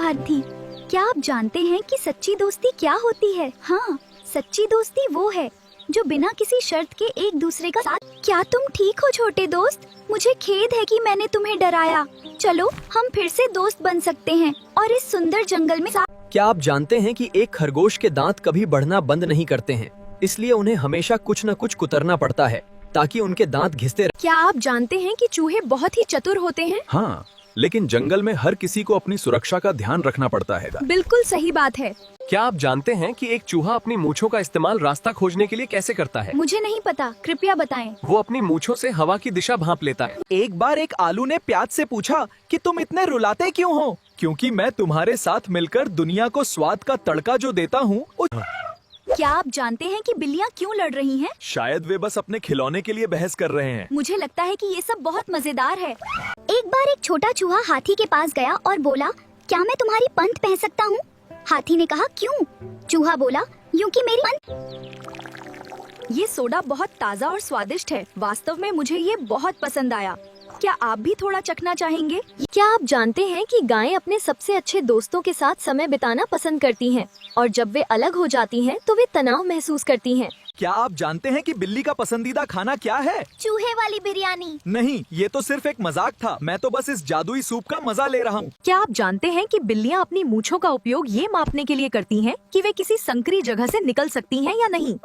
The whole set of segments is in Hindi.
हाथी, क्या आप जानते हैं कि सच्ची दोस्ती क्या होती है? हाँ, सच्ची दोस्ती वो है जो बिना किसी शर्त के एक दूसरे का साथ। क्या तुम ठीक हो छोटे दोस्त? मुझे खेद है कि मैंने तुम्हें डराया। चलो हम फिर से दोस्त बन सकते हैं और इस सुंदर जंगल में क्या आप जानते हैं कि एक खरगोश के दांत कभी बढ़ना बंद नहीं करते हैं, इसलिए उन्हें हमेशा कुछ न कुछ कुतरना पड़ता है ताकि उनके दांत घिसते रहें। क्या आप जानते हैं कि चूहे बहुत ही चतुर होते हैं? हाँ, लेकिन जंगल में हर किसी को अपनी सुरक्षा का ध्यान रखना पड़ता है। बिल्कुल सही बात है। क्या आप जानते हैं कि एक चूहा अपनी मूंछों का इस्तेमाल रास्ता खोजने के लिए कैसे करता है? मुझे नहीं पता, कृपया बताएं। वो अपनी मूंछों से हवा की दिशा भांप लेता है। एक बार एक आलू ने प्याज से पूछा कि तुम इतने रुलाते क्यों हो? क्योंकि मैं तुम्हारे साथ मिलकर दुनिया को स्वाद का तड़का जो देता हूँ। क्या आप जानते हैं कि बिल्लियाँ क्यों लड़ रही हैं? शायद वे बस अपने खिलौने के लिए बहस कर रहे हैं। मुझे लगता है कि ये सब बहुत मजेदार है। एक बार एक छोटा चूहा हाथी के पास गया और बोला, क्या मैं तुम्हारी पंख पहन सकता हूँ? हाथी ने कहा, क्यों? चूहा बोला, यूं कि मेरी पंख। ये सोडा बहुत ताज़ा और स्वादिष्ट है। वास्तव में मुझे ये बहुत पसंद आया। क्या आप भी थोड़ा चखना चाहेंगे? क्या आप जानते हैं कि गायें अपने सबसे अच्छे दोस्तों के साथ समय बिताना पसंद करती हैं और जब वे अलग हो जाती हैं तो वे तनाव महसूस करती हैं। क्या आप जानते हैं कि बिल्ली का पसंदीदा खाना क्या है? चूहे वाली बिरयानी। नहीं, ये तो सिर्फ एक मजाक था। मैं तो बस इस जादुई सूप का मजा ले रहा हूँ। क्या आप जानते हैं कि बिल्लियाँ अपनी मूंछों का उपयोग ये मापने के लिए करती हैं कि वे किसी संकरी जगह से निकल सकती हैं या नहीं?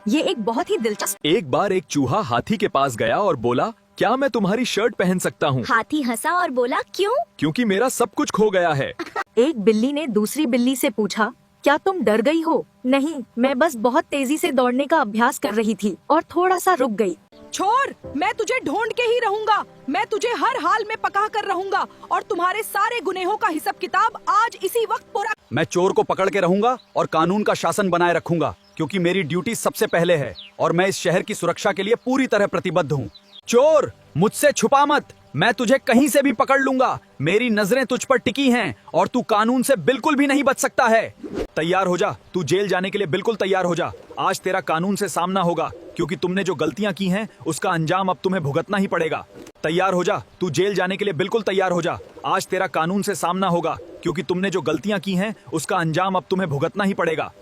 ये एक बहुत ही दिलचस्प। एक बार एक चूहा हाथी के पास गया और बोला, क्या मैं तुम्हारी शर्ट पहन सकता हूँ? हाथी हंसा और बोला, क्यों? क्योंकि मेरा सब कुछ खो गया है। एक बिल्ली ने दूसरी बिल्ली से पूछा, क्या तुम डर गई हो? नहीं, मैं बस बहुत तेजी से दौड़ने का अभ्यास कर रही थी और थोड़ा सा रुक गई। छोड़, मैं तुझे ढूंढ के ही रहूंगा। मैं तुझे हर हाल में पका कर रहूंगा और तुम्हारे सारे गुनेहों का हिसाब किताब आज इसी वक्त पूरा। मैं चोर को पकड़ के रहूंगा और कानून का शासन बनाए रखूंगा, क्योंकि मेरी ड्यूटी सबसे पहले है और मैं इस शहर की सुरक्षा के लिए पूरी तरह प्रतिबद्ध हूँ। चोर, मुझसे छुपा मत, मैं तुझे कहीं से भी पकड़ लूंगा। मेरी नजरें तुझ पर टिकी हैं और तू कानून से बिल्कुल भी नहीं बच सकता है। तैयार हो जा, तू जेल जाने के लिए बिल्कुल तैयार हो जा। आज तेरा कानून से सामना होगा, क्योंकि तुमने जो गलतियां की हैं उसका अंजाम अब तुम्हें भुगतना ही पड़ेगा। तैयार हो जा, तू जेल जाने के लिए बिल्कुल तैयार हो जा। आज तेरा कानून से सामना होगा, क्योंकि तुमने जो गलतियां की हैं उसका अंजाम अब तुम्हें भुगतना ही पड़ेगा।